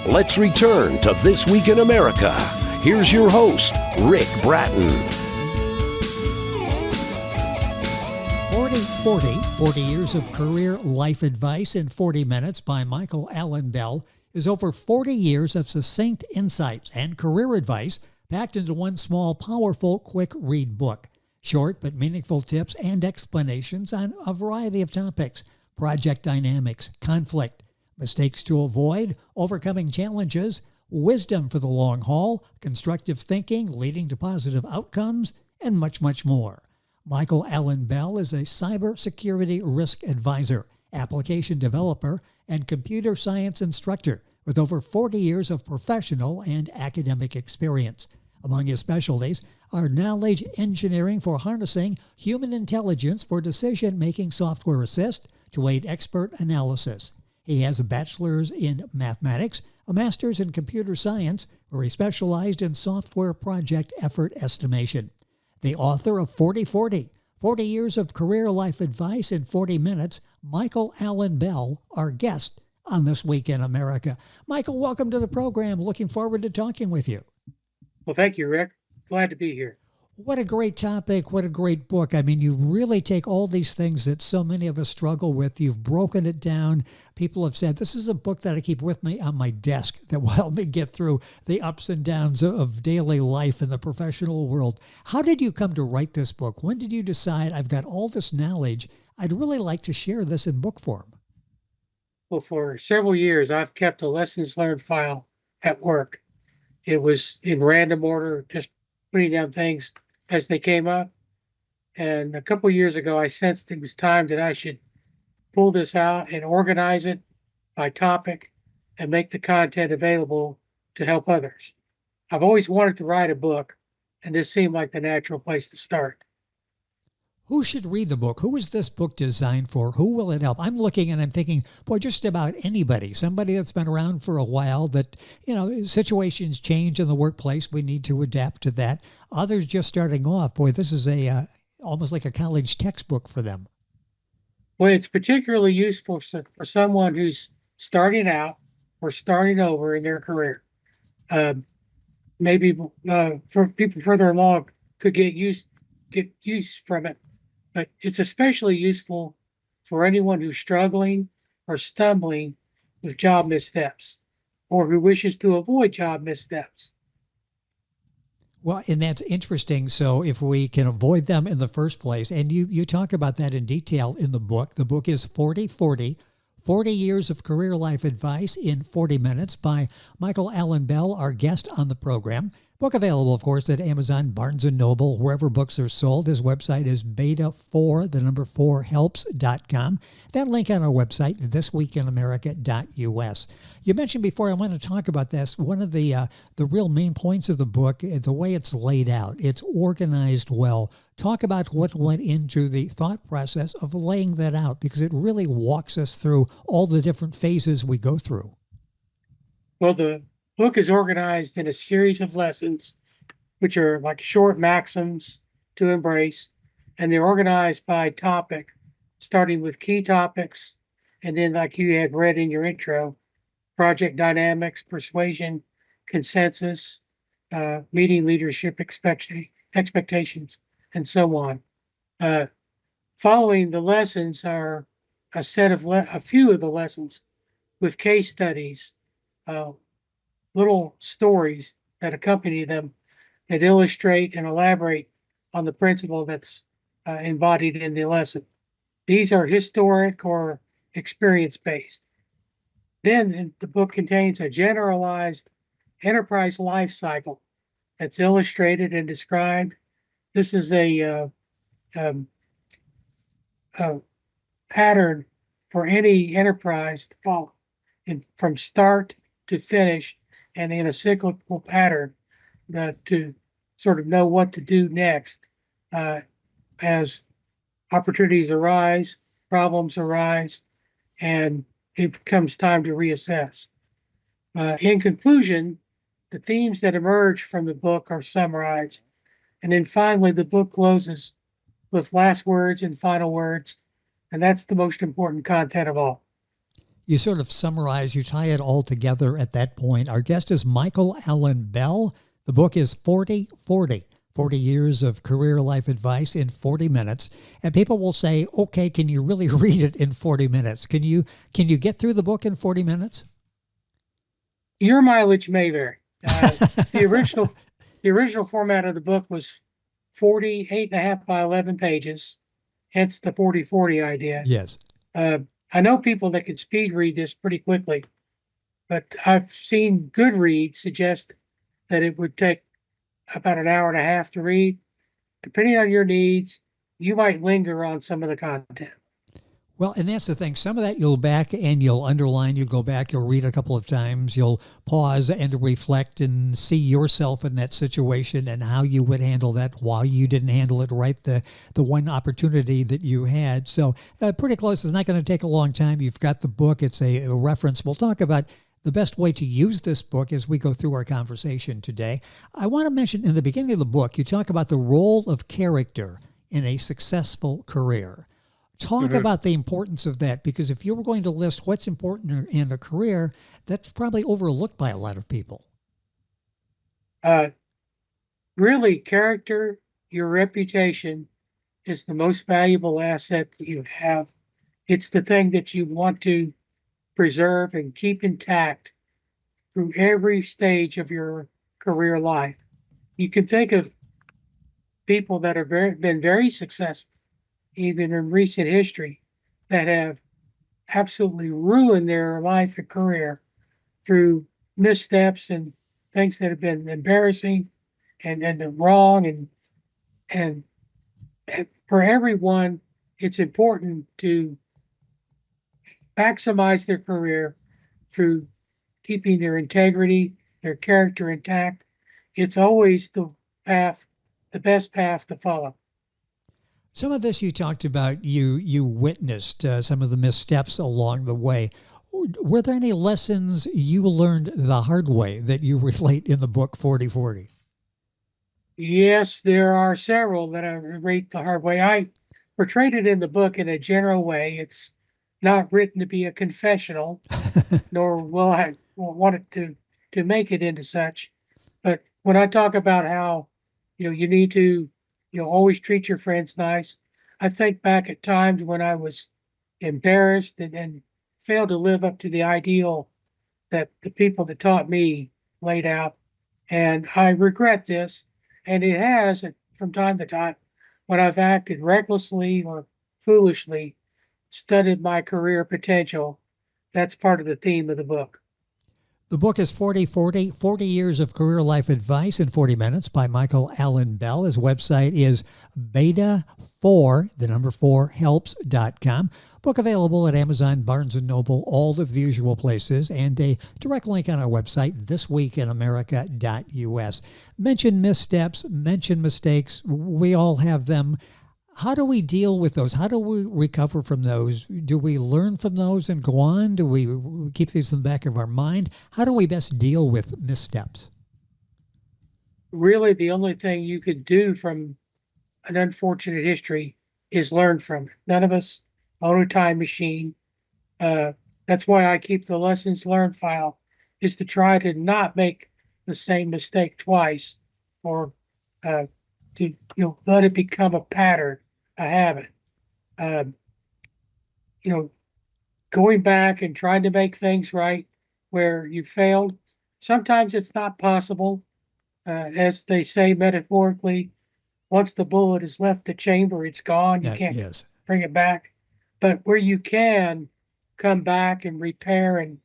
Let's return to This Week in America. Here's your host, Rick Bratton. 40 years of career life advice in 40 minutes by Michael Allen Bell is over 40 years of succinct insights and career advice packed into one small, powerful, quick-read book. Short but meaningful tips and explanations on a variety of topics: project dynamics, conflict, mistakes to avoid, overcoming challenges, wisdom for the long haul, constructive thinking leading to positive outcomes, and much, much more. Michael Allen Bell is a cybersecurity risk advisor, application developer, and computer science instructor with over 40 years of professional and academic experience. Among his specialties are knowledge engineering for harnessing human intelligence for decision-making software assist to aid expert analysis. He has a bachelor's in mathematics, a master's in computer science, where he specialized in software project effort estimation. The author of 40 years of career life advice in 40 minutes, Michael Allen Bell, our guest on This Week in America. Michael, welcome to the program. Looking forward to talking with you. Well, thank you, Rick. Glad to be here. What a great topic. What a great book. I mean, you really take all these things that so many of us struggle with. You've broken it down. People have said, this is a book that I keep with me on my desk that will help me get through the ups and downs of daily life in the professional world. How did you come to write this book? When did you decide, I've got all this knowledge, I'd really like to share this in book form? Well, for several years, I've kept a lessons learned file at work. It was in random order, just putting down things as they came up. And a couple of years ago, I sensed it was time that I should pull this out and organize it by topic and make the content available to help others. I've always wanted to write a book, and this seemed like the natural place to start. Who should read the book? Who is this book designed for? Who will it help? I'm looking and I'm thinking, boy, just about anybody, somebody that's been around for a while, that, situations change in the workplace. We need to adapt to that. Others just starting off, boy, this is almost like a college textbook for them. Well, it's particularly useful for someone who's starting out or starting over in their career. Maybe for people further along could get use from it. But it's especially useful for anyone who's struggling or stumbling with job missteps or who wishes to avoid job missteps. Well, and that's interesting. So if we can avoid them in the first place, and you talk about that in detail in the book. The book is 40 years of career life advice in 40 minutes by Michael Allen Bell, our guest on the program. Book available, of course, at Amazon, Barnes & Noble, wherever books are sold. His website is beta4helps.com. That link on our website, thisweekinamerica.us. You mentioned before, I want to talk about this. One of the real main points of the book, the way it's laid out, it's organized well. Talk about what went into the thought process of laying that out, because it really walks us through all the different phases we go through. Well, the book is organized in a series of lessons, which are like short maxims to embrace, and they're organized by topic, starting with key topics, and then, like you had read in your intro, project dynamics, persuasion, consensus, meeting leadership expectations, and so on. Following the lessons are a few of the lessons with case studies, little stories that accompany them that illustrate and elaborate on the principle that's embodied in the lesson. These are historic or experience-based. Then the book contains a generalized enterprise life cycle that's illustrated and described. This is a pattern for any enterprise to follow, from start to finish, and in a cyclical pattern to sort of know what to do next as opportunities arise, problems arise, and it becomes time to reassess. In conclusion, the themes that emerge from the book are summarized. And then finally, the book closes with last words and final words. And that's the most important content of all. You sort of summarize, you tie it all together at that point. Our guest is Michael Allen Bell. The book is 40/40, 40 years of career life advice in 40 minutes. And people will say, okay, can you really read it in 40 minutes? Can you get through the book in 40 minutes? Your mileage may vary. The original format of the book was 48.5 by 11 pages, hence the 40/40 idea. Yes. I know people that can speed read this pretty quickly, but I've seen Goodreads suggest that it would take about an hour and a half to read. Depending on your needs, you might linger on some of the content. Well, and that's the thing. Some of that you'll back and you'll underline, you'll go back, you'll read a couple of times, you'll pause and reflect and see yourself in that situation and how you would handle that, why you didn't handle it right, the one opportunity that you had. So pretty close. It's not going to take a long time. You've got the book. It's a reference. We'll talk about the best way to use this book as we go through our conversation today. I want to mention in the beginning of the book, you talk about the role of character in a successful career. Talk about the importance of that, because if you were going to list what's important in a career, that's probably overlooked by a lot of people. Really, character, your reputation is the most valuable asset that you have. It's the thing that you want to preserve and keep intact through every stage of your career life. You can think of people that have been very successful, even in recent history, that have absolutely ruined their life and career through missteps and things that have been embarrassing and wrong. And for everyone, it's important to maximize their career through keeping their integrity, their character intact. It's always the best path to follow. Some of this you talked about, you witnessed some of the missteps along the way. Were there any lessons you learned the hard way that you relate in the book 40/40? Yes, there are several that I relate the hard way. I portrayed it in the book in a general way. It's not written to be a confessional, nor will I want it to make it into such. But when I talk about how, you need to, always treat your friends nice, I think back at times when I was embarrassed and failed to live up to the ideal that the people that taught me laid out. And I regret this. And it has, from time to time, when I've acted recklessly or foolishly, studied my career potential. That's part of the theme of the book. The book is 40/40, 40 years of career life advice in 40 minutes by Michael Allen Bell. His website is beta4helps.com. Book available at Amazon, Barnes & Noble, all of the usual places, and a direct link on our website, thisweekinamerica.us. Mention missteps, mention mistakes. We all have them. How do we deal with those? How do we recover from those? Do we learn from those and go on? Do we keep these in the back of our mind? How do we best deal with missteps? Really, the only thing you could do from an unfortunate history is learn from it. None of us own a time machine. That's why I keep the lessons learned file, is to try to not make the same mistake twice, or to let it become a pattern, a habit. Going back and trying to make things right where you failed. Sometimes it's not possible. As they say metaphorically, once the bullet has left the chamber, it's gone. You can't bring it back. But where you can come back and repair and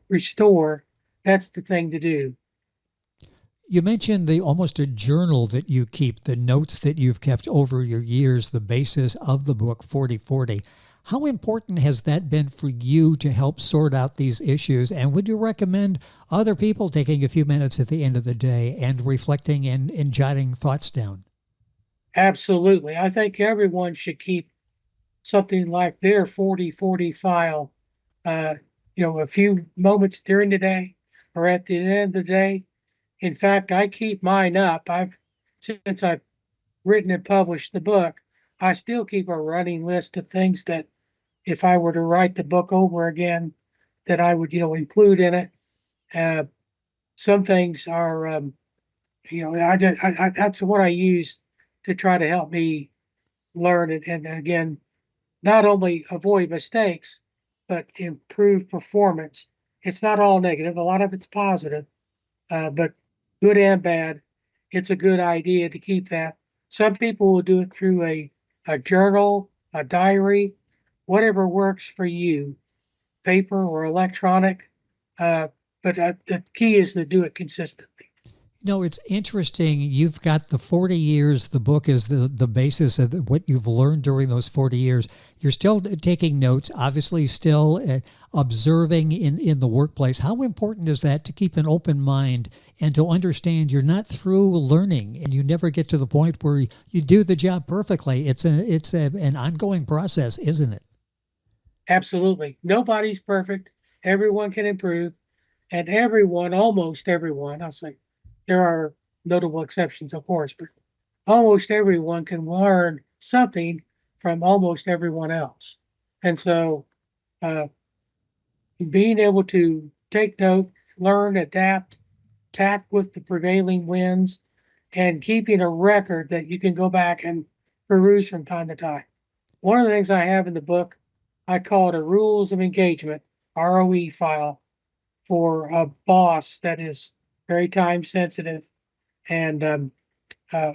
restore, that's the thing to do. You mentioned almost a journal that you keep, the notes that you've kept over your years, the basis of the book 40/40. How important has that been for you to help sort out these issues? And would you recommend other people taking a few minutes at the end of the day and reflecting and jotting thoughts down? Absolutely. I think everyone should keep something like their 40/40 file, a few moments during the day or at the end of the day. In fact, I keep mine up. Since I've written and published the book, I still keep a running list of things that if I were to write the book over again, that I would, include in it. Some things are, that's what I use to try to help me learn it. And again, not only avoid mistakes, but improve performance. It's not all negative. A lot of it's positive, but good and bad. It's a good idea to keep that. Some people will do it through a journal, a diary, whatever works for you, paper or electronic. Uh, but the key is to do it consistently. No, it's interesting. You've got the 40 years. The book is the basis of what you've learned during those 40 years. You're still taking notes, obviously still observing in the workplace. How important is that to keep an open mind and to understand you're not through learning and you never get to the point where you do the job perfectly? It's an ongoing process, isn't it? Absolutely. Nobody's perfect. Everyone can improve. And everyone, almost everyone, I'll say, there are notable exceptions, of course, but almost everyone can learn something from almost everyone else. And so uh, being able to take note, learn, adapt, tack with the prevailing winds, and keeping a record that you can go back and peruse from time to time. One of the things I have in the book, I call it a rules of engagement, ROE file, for a boss that is very time sensitive. And uh,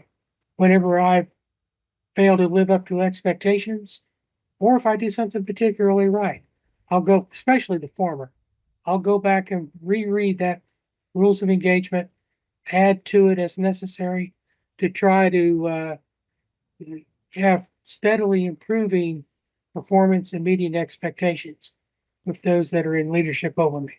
whenever I fail to live up to expectations, or if I do something particularly right, I'll go, especially the former, I'll go back and reread that rules of engagement, add to it as necessary to try to have steadily improving performance and meeting expectations with those that are in leadership over me.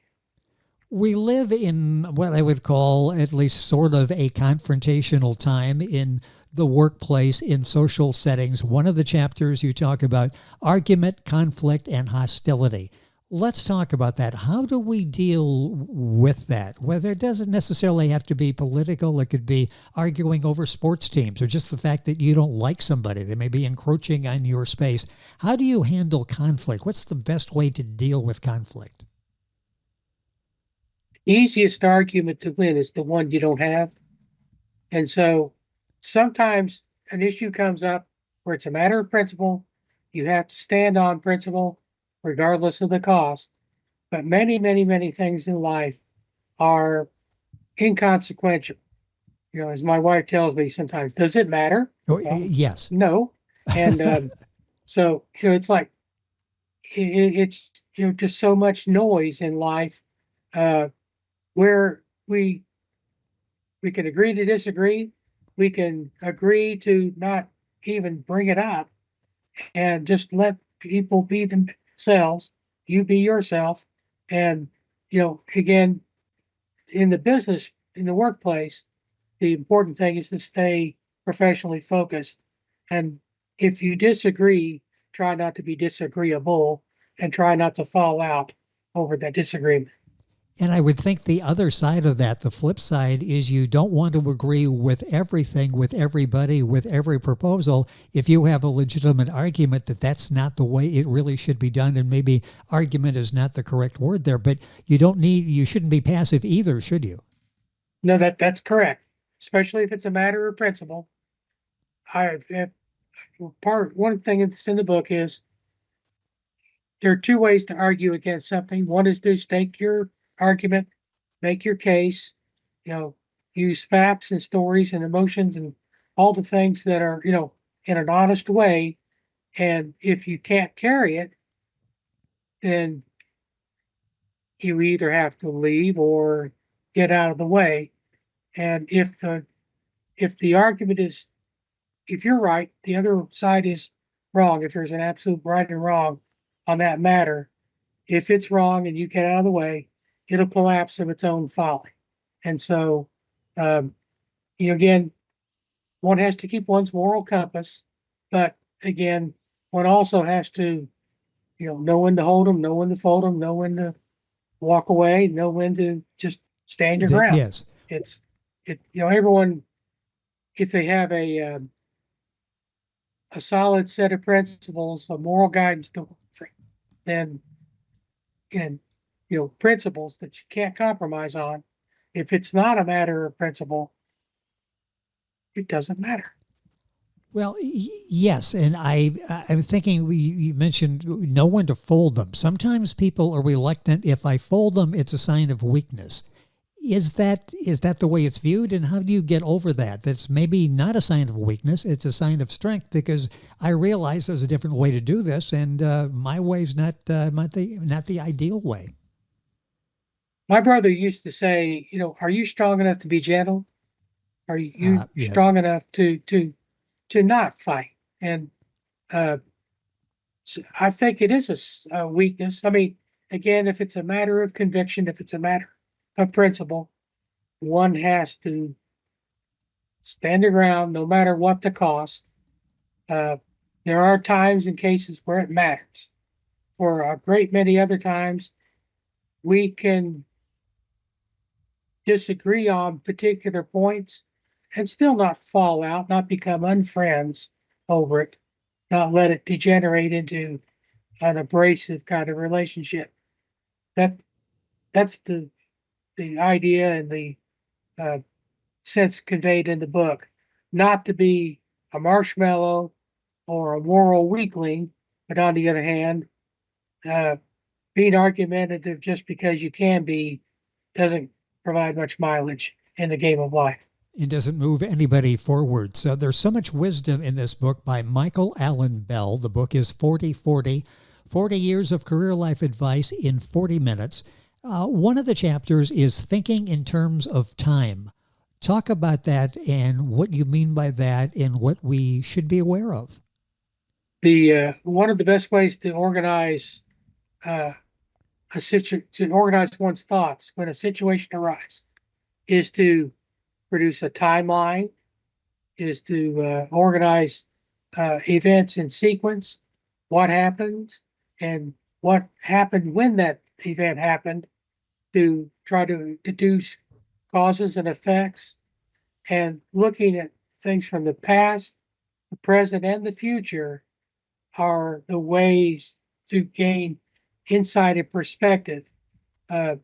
We live in what I would call at least sort of a confrontational time in the workplace, in social settings. One of the chapters you talk about argument, conflict, and hostility. Let's talk about that. How do we deal with that? Whether it doesn't necessarily have to be political, it could be arguing over sports teams or just the fact that you don't like somebody. They may be encroaching on your space. How do you handle conflict? What's the best way to deal with conflict? Easiest argument to win is the one you don't have. And so sometimes an issue comes up where it's a matter of principle. You have to stand on principle regardless of the cost. But many, many, many things in life are inconsequential. As my wife tells me sometimes, does it matter? Oh, Well, yes. no. And so, it's like it's just so much noise in life uh, where we can agree to disagree. We can agree to not even bring it up and just let people be themselves. You be yourself. And, again, in the business, in the workplace, the important thing is to stay professionally focused. And if you disagree, try not to be disagreeable and try not to fall out over that disagreement. And I would think the other side of that, the flip side, is you don't want to agree with everything, with everybody, with every proposal. If you have a legitimate argument that that's not the way it really should be done, and maybe argument is not the correct word there, but you shouldn't be passive either, should you? No, that's correct, especially if it's a matter of principle. One thing that's in the book is there are two ways to argue against something. One is to stake your argument, make your case, you know, use facts and stories and emotions and all the things that are, in an honest way. And if you can't carry it, then you either have to leave or get out of the way. And if the argument is, if you're right, the other side is wrong. If there's an absolute right and wrong on that matter, if it's wrong and you get out of the way, it'll collapse of its own folly. And so, um, again, one has to keep one's moral compass, but again, one also has to, know when to hold them, know when to fold them, know when to walk away, know when to just stand your ground. Yes. It's, everyone, if they have a solid set of principles, a moral guidance to then and principles that you can't compromise on. If it's not a matter of principle, it doesn't matter. Well, yes, and I'm thinking you mentioned know when to fold them. Sometimes people are reluctant. If I fold them, it's a sign of weakness. Is that the way it's viewed, and how do you get over that? That's maybe not a sign of weakness; it's a sign of strength, because I realize there's a different way to do this, and my way's not the ideal way. My brother used to say, are you strong enough to be gentle? Are you Yes. strong enough to not fight? And so I think it is a weakness. I mean, again, if it's a matter of conviction, if it's a matter of principle, one has to stand your ground no matter what the cost. There are times and cases where it matters. For a great many other times, we can disagree on particular points and still not fall out, not become unfriends over it, not let it degenerate into an abrasive kind of relationship. That's the idea and the sense conveyed in the book. Not to be a marshmallow or a moral weakling, but on the other hand, being argumentative just because you can be doesn't provide much mileage in the game of life. It doesn't move anybody forward. So there's so much wisdom in this book by Michael Allen Bell. The book is 40 Years of Career Life Advice in 40 Minutes. One of the chapters is thinking in terms of time. Talk about that and what you mean by that and what we should be aware of. The one of the best ways to organize to organize one's thoughts when a situation arises is to produce a timeline, is to organize events in sequence, what happened and what happened when that event happened, to try to deduce causes and effects, and looking at things from the past, the present, and the future are the ways to gain insight and perspective. I'm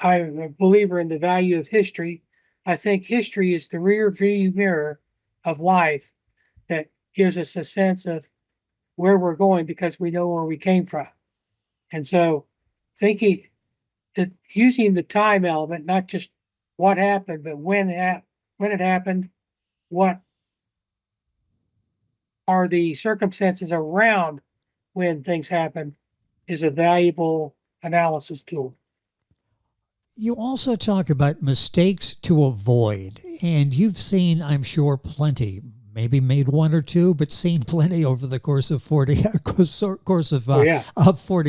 a believer in the value of history. I think history is the rear view mirror of life that gives us a sense of where we're going because we know where we came from. And so thinking that using the time element, not just what happened, but when it happened, what are the circumstances around when things happen, is a valuable analysis tool. You also talk about mistakes to avoid, and you've seen, I'm sure, plenty. Maybe made one or two, but seen plenty over the course of 40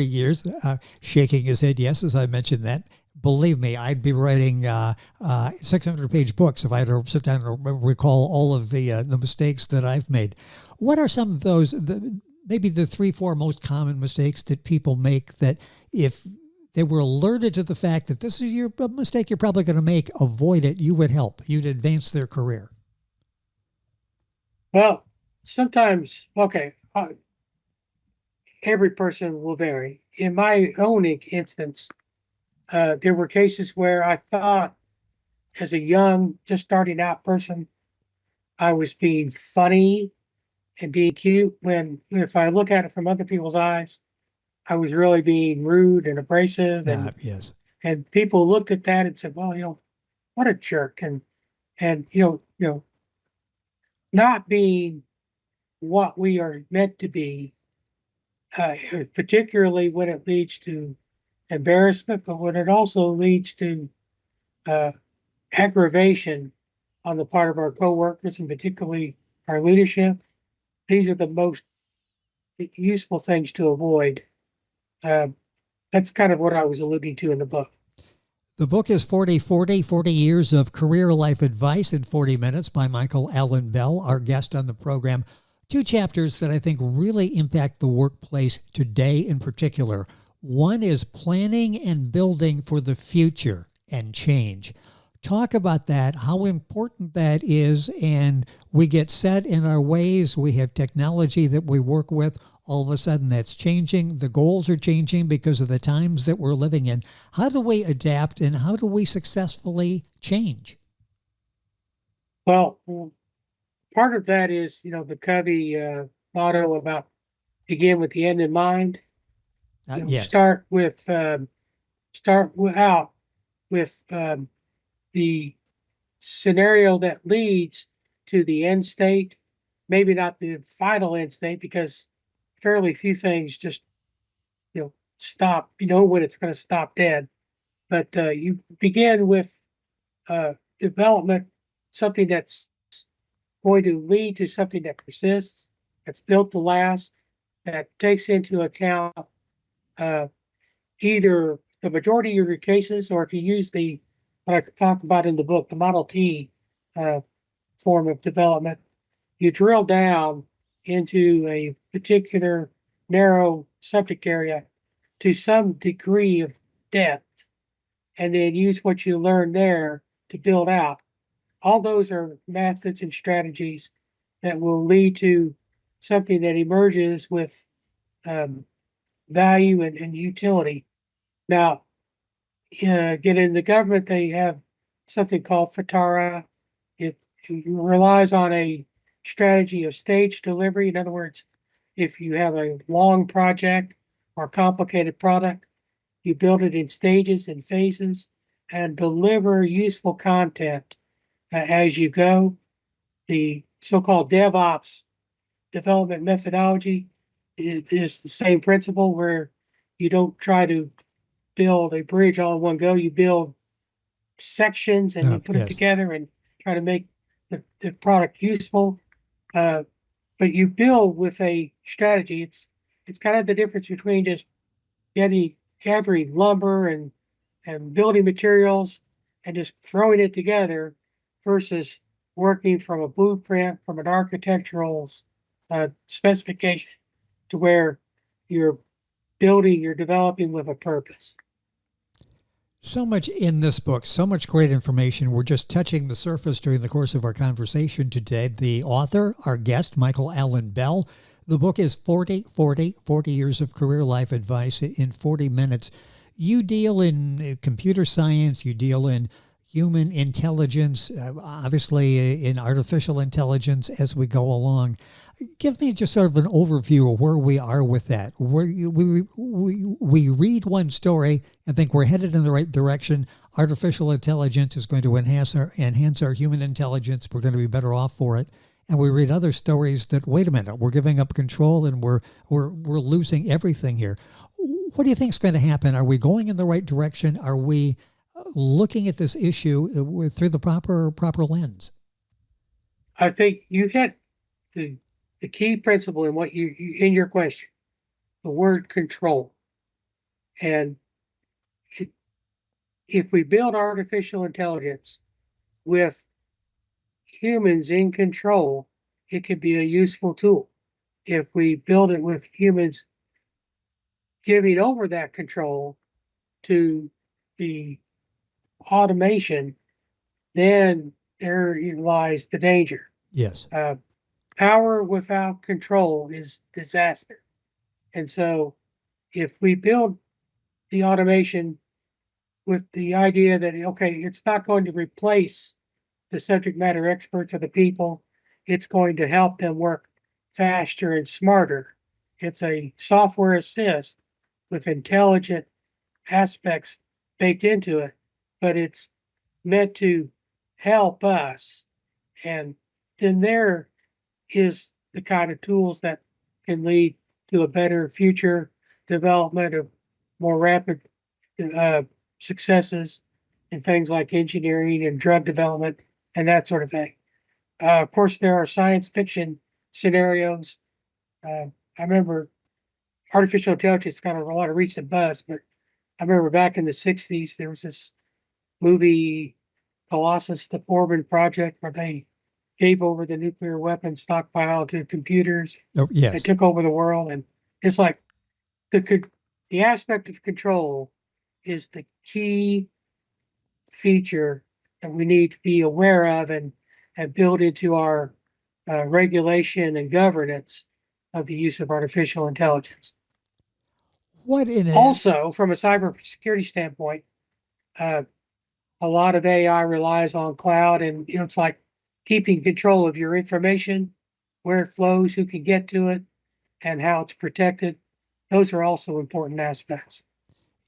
years. Shaking his head, yes, as I mentioned that. Believe me, I'd be writing 600-page books if I had to sit down and recall all of the mistakes that I've made. What are some of those, maybe the 3-4 most common mistakes that people make that if they were alerted to the fact that this is a mistake you're probably going to make, avoid it, you would help, you'd advance their career? Well, sometimes, every person will vary. In my own instance, there were cases where I thought, as a young, just starting out person, I was being funny and being cute, when if I look at it from other people's eyes, I was really being rude and abrasive. And Yes. And people looked at that and said, well, what a jerk. And not being what we are meant to be, particularly when it leads to embarrassment, but when it also leads to aggravation on the part of our coworkers and particularly our leadership. These are the most useful things to avoid. That's kind of what I was alluding to in the book. The book is 40 Years of Career Life Advice in 40 Minutes by Michael Allen Bell, our guest on the program. 2 chapters that I think really impact the workplace today in particular. One is planning and building for the future and change. Talk about that, how important that is, and we get set in our ways. We have technology that we work with. all of a sudden that's changing. The goals are changing because of the times that we're living in. How do we adapt and how do we successfully change? Well, part of that is, the Covey motto about begin with the end in mind. Yes. Out with the scenario that leads to the end state, maybe not the final end state, because fairly few things just stop. You know when it's going to stop dead, but you begin with development, something that's going to lead to something that persists, that's built to last, that takes into account uh, either the majority of your cases, or if you use what I talk about in the book, the Model T uh, form of development, you drill down into a particular narrow subject area to some degree of depth, and then use what you learn there to build out. All those are methods and strategies that will lead to something that emerges with value and utility. Now, again, in the government, they have something called FITARA. It relies on a strategy of stage delivery. In other words, if you have a long project or complicated product, you build it in stages and phases and deliver useful content as you go. The so-called DevOps development methodology is the same principle, where you don't try to build a bridge all in one go. You build sections and you put it together and try to make the product useful. But you build with a strategy. It's kind of the difference between just gathering lumber and building materials and just throwing it together versus working from a blueprint, from an architectural specification, to where you're you're developing with a purpose. So much in this book, so much great information. We're just touching the surface during the course of our conversation today. The author, our guest, Michael Allen Bell. The book is 40 Years of Career Life Advice in 40 Minutes. You deal in computer science, you deal in human intelligence, obviously in artificial intelligence as we go along. Give me just sort of an overview of where we are with that. We read one story and think we're headed in the right direction. Artificial intelligence is going to enhance our human intelligence. We're going to be better off for it. And we read other stories that, wait a minute, we're giving up control and we're losing everything here. What do you think is going to happen? Are we going in the right direction? Are we looking at this issue through the proper lens? I think you hit the key principle in what you in your question, the word control. And if we build artificial intelligence with humans in control, it could be a useful tool. If we build it with humans giving over that control to the automation, then there lies the danger. Yes. Power without control is disaster. And so if we build the automation with the idea that, okay, it's not going to replace the subject matter experts of the people, it's going to help them work faster and smarter. It's a software assist with intelligent aspects baked into it, but it's meant to help us. And then there is the kind of tools that can lead to a better future development of more rapid successes in things like engineering and drug development and that sort of thing. Of course, there are science fiction scenarios. I remember artificial intelligence got a lot of recent buzz, but I remember back in the 60s, there was this movie, Colossus, the Foreman Project, where they gave over the nuclear weapon stockpile to computers. Oh, yes. They took over the world. And it's like the aspect of control is the key feature that we need to be aware of and build into our regulation and governance of the use of artificial intelligence. What in it? Also, from a cybersecurity standpoint, a lot of AI relies on cloud, and it's like keeping control of your information, where it flows, who can get to it, and how it's protected. Those are also important aspects.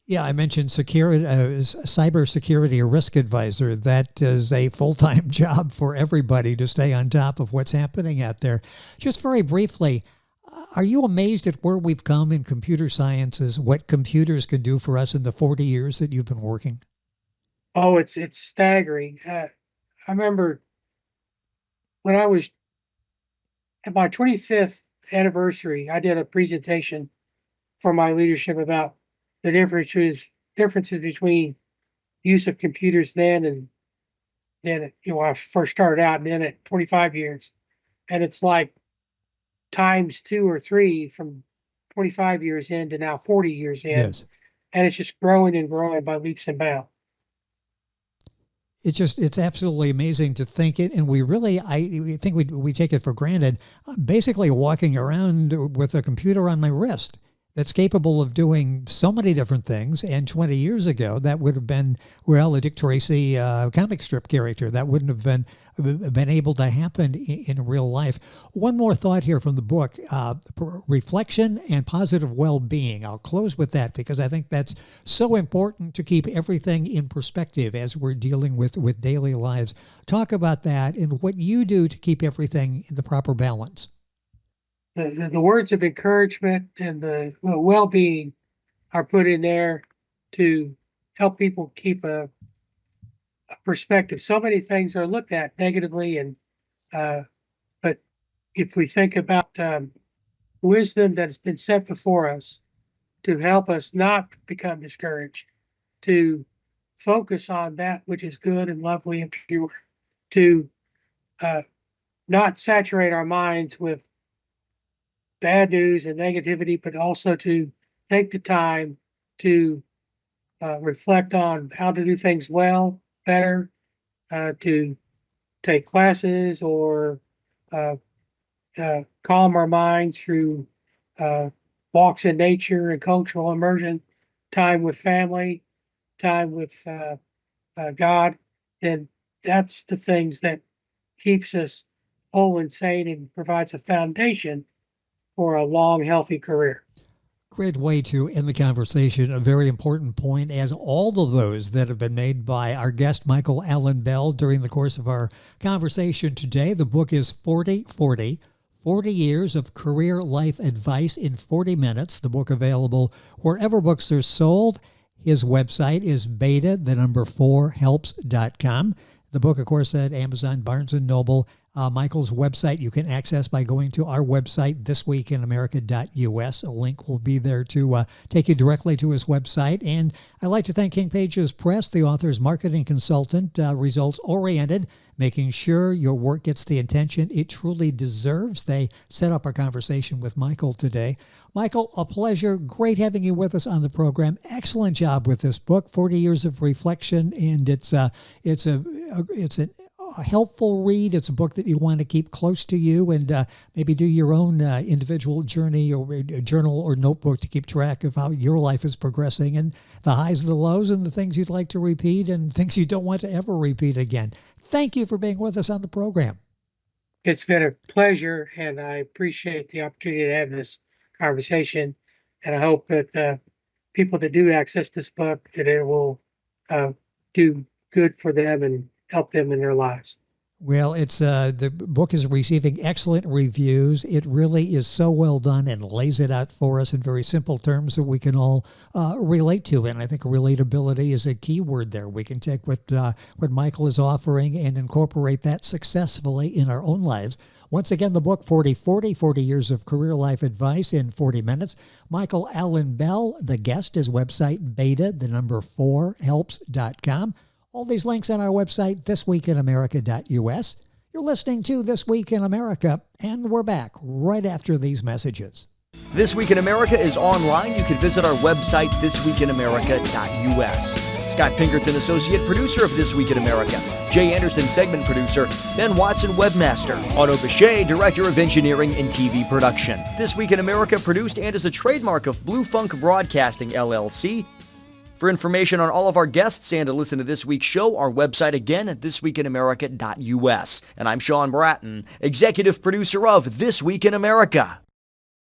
Yeah, I mentioned cybersecurity, a risk advisor. That is a full-time job for everybody to stay on top of what's happening out there. Just very briefly, are you amazed at where we've come in computer sciences, what computers can do for us in the 40 years that you've been working? Oh, it's staggering. I remember when I was at my 25th anniversary, I did a presentation for my leadership about the differences between use of computers then and then, I first started out, and then at 25 years. And it's like times 2 or 3 from 25 years in to now 40 years in. Yes. And it's just growing and growing by leaps and bounds. It's absolutely amazing to think it. And I think we take it for granted. I'm basically walking around with a computer on my wrist that's capable of doing so many different things. And 20 years ago, that would have been, a Dick Tracy comic strip character. That wouldn't have been able to happen in real life. One more thought here from the book, reflection and positive well-being. I'll close with that because I think that's so important to keep everything in perspective as we're dealing with daily lives. Talk about that and what you do to keep everything in the proper balance. The words of encouragement and the well-being are put in there to help people keep a perspective. So many things are looked at negatively, and but if we think about wisdom that has been set before us to help us not become discouraged, to focus on that which is good and lovely and pure, to not saturate our minds with bad news and negativity, but also to take the time to reflect on how to do things well, better, to take classes or calm our minds through walks in nature and cultural immersion, time with family, time with God. And that's the things that keeps us whole and sane and provides a foundation for a long, healthy career. Great way to end the conversation. A very important point, as all of those that have been made by our guest, Michael Allen Bell, during the course of our conversation today. The book is 40 Years of Career Life Advice in 40 Minutes. The book available wherever books are sold. His website is beta4helps.com. The book, of course, at Amazon, Barnes & Noble. Michael's website you can access by going to our website, thisweekinamerica.us. A link will be there to take you directly to his website. And I'd like to thank King Pages Press, the author's marketing consultant, results-oriented, making sure your work gets the attention it truly deserves. They set up our conversation with Michael today. Michael, a pleasure. Great having you with us on the program. Excellent job with this book, 40 Years of Reflection, and it's a helpful read. It's a book that you want to keep close to you and maybe do your own individual journey or journal or notebook to keep track of how your life is progressing and the highs and the lows and the things you'd like to repeat and things you don't want to ever repeat again. Thank you for being with us on the program. It's been a pleasure, and I appreciate the opportunity to have this conversation. And I hope that people that do access this book, that it will do good for them and help them in their lives. Well, it's the book is receiving excellent reviews. It really is so well done and lays it out for us in very simple terms that we can all relate to. And I think relatability is a key word there. We can take what Michael is offering and incorporate that successfully in our own lives. Once again, the book, 40 Years of Career Life Advice in 40 Minutes. Michael Allen Bell, the guest, his website, beta4helps.com. All these links on our website, thisweekinamerica.us. You're listening to This Week in America, and we're back right after these messages. This Week in America is online. You can visit our website, thisweekinamerica.us. Scott Pinkerton, associate producer of This Week in America. Jay Anderson, segment producer. Ben Watson, webmaster. Otto Bechet, director of engineering and TV production. This Week in America produced and is a trademark of Blue Funk Broadcasting, LLC. For information on all of our guests and to listen to this week's show, our website again at thisweekinamerica.us. And I'm Sean Bratton, executive producer of This Week in America.